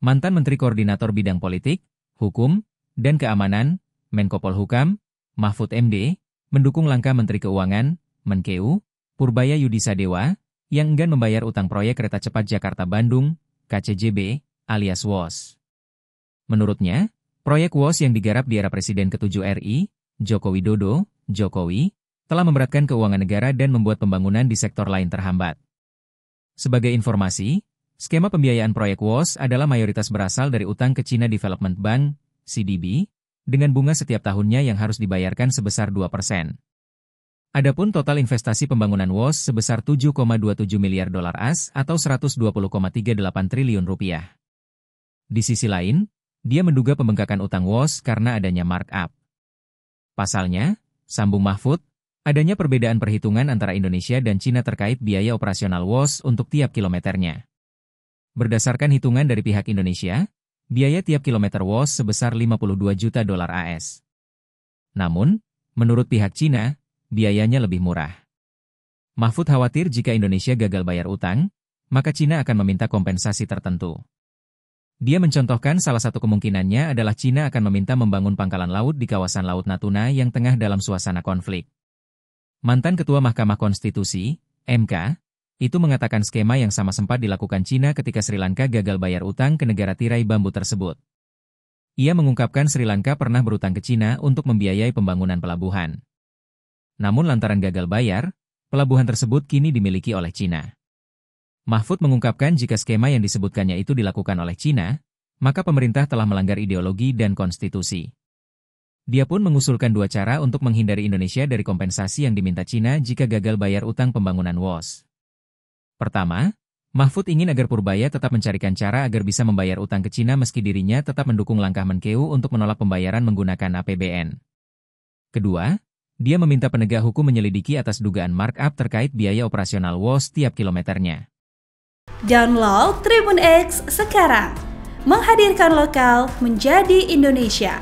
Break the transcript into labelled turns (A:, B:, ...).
A: mantan Menteri Koordinator Bidang Politik, Hukum, dan Keamanan, Menko Polhukam, Mahfud MD, mendukung langkah Menteri Keuangan, Menkeu, Purbaya Yudisadewa, yang enggan membayar utang proyek kereta cepat Jakarta-Bandung, KCJB, alias WOS. Menurutnya, proyek WOS yang digarap di era Presiden ke-7 RI, Joko Widodo, Jokowi, telah memberatkan keuangan negara dan membuat pembangunan di sektor lain terhambat. Sebagai informasi, skema pembiayaan proyek WOS adalah mayoritas berasal dari utang ke China Development Bank, CDB, dengan bunga setiap tahunnya yang harus dibayarkan sebesar 2%. Adapun total investasi pembangunan WOS sebesar 7,27 miliar dolar AS atau 120,38 triliun rupiah. Di sisi lain, dia menduga pembengkakan utang WOS karena adanya markup. Pasalnya, sambung Mahfud, adanya perbedaan perhitungan antara Indonesia dan China terkait biaya operasional WOS untuk tiap kilometernya. Berdasarkan hitungan dari pihak Indonesia, biaya tiap kilometer WOS sebesar 52 juta dolar AS. Namun, menurut pihak China, biayanya lebih murah. Mahfud khawatir jika Indonesia gagal bayar utang, maka China akan meminta kompensasi tertentu. Dia mencontohkan salah satu kemungkinannya adalah China akan meminta membangun pangkalan laut di kawasan Laut Natuna yang tengah dalam suasana konflik. Mantan Ketua Mahkamah Konstitusi, MK, itu mengatakan skema yang sama sempat dilakukan China ketika Sri Lanka gagal bayar utang ke negara tirai bambu tersebut. Ia mengungkapkan Sri Lanka pernah berutang ke China untuk membiayai pembangunan pelabuhan. Namun lantaran gagal bayar, pelabuhan tersebut kini dimiliki oleh China. Mahfud mengungkapkan jika skema yang disebutkannya itu dilakukan oleh China, maka pemerintah telah melanggar ideologi dan konstitusi. Dia pun mengusulkan dua cara untuk menghindari Indonesia dari kompensasi yang diminta China jika gagal bayar utang pembangunan WOS. Pertama, Mahfud ingin agar Purbaya tetap mencarikan cara agar bisa membayar utang ke China meski dirinya tetap mendukung langkah Menkeu untuk menolak pembayaran menggunakan APBN. Kedua, dia meminta penegak hukum menyelidiki atas dugaan markup terkait biaya operasional WOS tiap kilometernya.
B: Download Tribun X sekarang, menghadirkan lokal menjadi Indonesia.